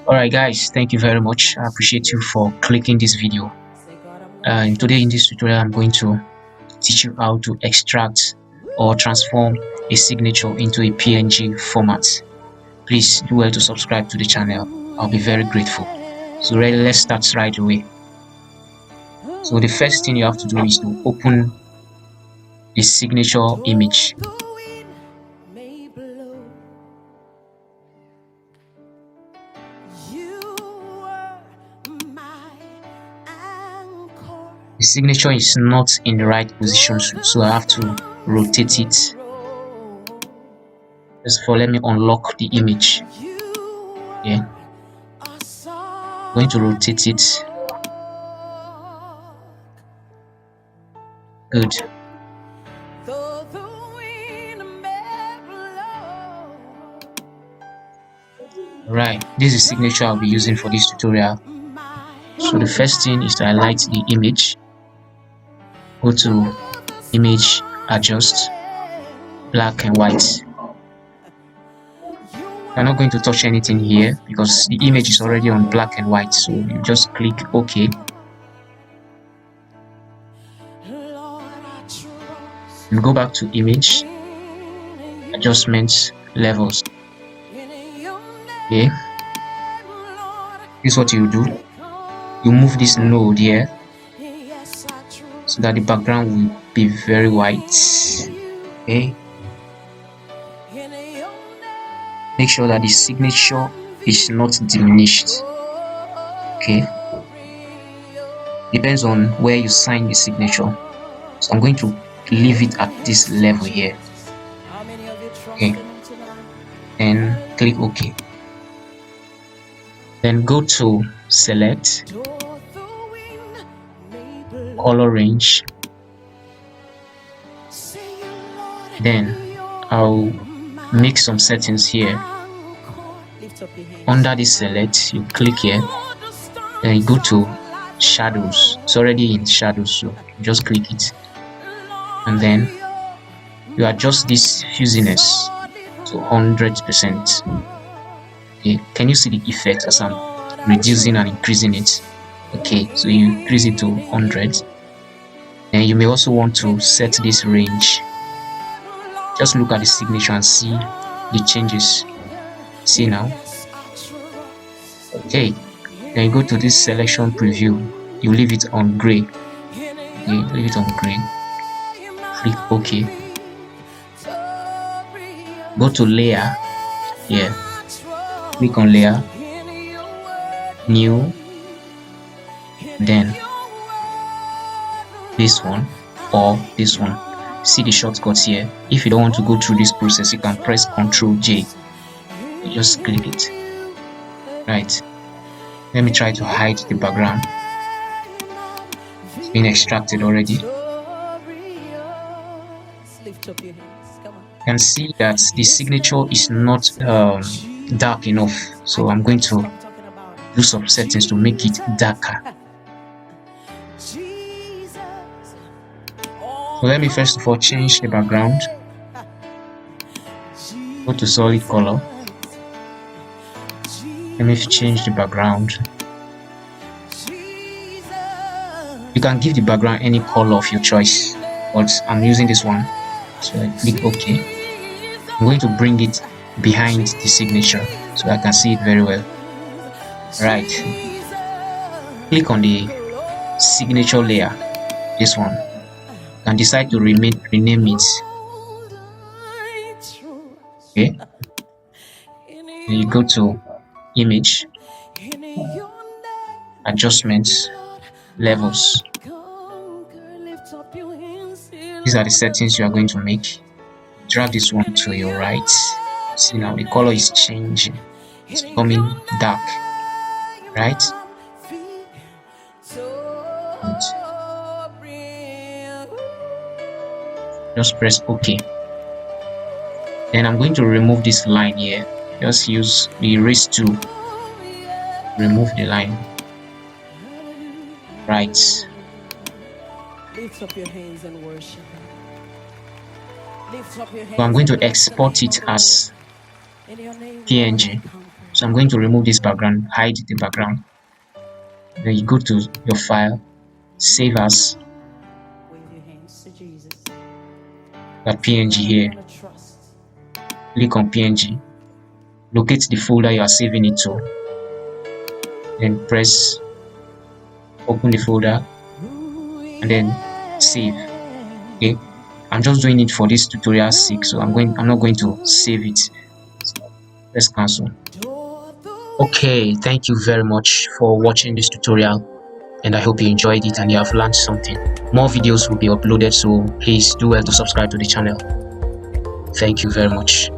Alright guys, thank you very much. I appreciate you for clicking this video. Today in this tutorial I'm going to teach you how to extract or transform a signature into a PNG format. Please do well to subscribe to the channel. I'll be very grateful. So really, let's start right away. So the first thing you have to do is to open the signature image. The signature is not in the right position, so I have to rotate it. First of all, let me unlock the image. Yeah, I'm going to rotate it. Good. Right, this is the signature I'll be using for this tutorial. So the first thing is to highlight the image. Go to image, adjust, black and white. I'm not going to touch anything here because the image is already on black and white, so you just click OK. And go back to image, adjustments, levels. Okay, this is what you do. You move this node here so that the background will be very white. Okay, make sure that the signature is not diminished. Okay, depends on where you sign the signature, so I'm going to leave it at this level here. Okay, and click OK. Then go to select, color range. Then I'll make some settings here. Under this select, you click here, then you go to shadows. It's already in shadows, so you just click it, and then you adjust this fuzziness to 100%. Okay, can you see the effect as I'm reducing and increasing it? Okay, so you increase it to 100. And you may also want to set this range. Just look at the signature and see the changes. See now? Okay, then you go to this selection preview. You leave it on gray. Okay, leave it on gray. Click OK. Go to layer. Yeah. Click on layer, new, then this one or this one. See the shortcuts here. If you don't want to go through this process, you can press Ctrl J. You just click it. Right. Let me try to hide the background. It's been extracted already. You can see that the signature is not dark enough, so I'm going to do some settings to make it darker. So let me first of all change the background. Go to solid color. Let me change the background. You can give the background any color of your choice, but I'm using this one, so I click OK. I'm going to bring it behind the signature so I can see it very well. Right, click on the signature layer, this one, and decide to rename it. Okay, and you go to image, adjustments, levels. These are the settings you are going to make. Drag this one to your right. See now the color is changing, it's becoming dark, right? Good. Just press OK. Then I'm going to remove this line here. Just use the erase tool. Remove the line. Right. Lift up your hands and worship. So I'm going to export it as PNG. So I'm going to remove this background, hide the background. Then you go to your file, save as, that PNG here. Click on PNG, locate the folder you are saving it to, then press open the folder and then save. Okay, I'm just doing it for this tutorial sake, so I'm not going to save it. So let's cancel. Okay, thank you very much for watching this tutorial, and I hope you enjoyed it and you have learned something. More videos will be uploaded, so please do well to subscribe to the channel. Thank you very much.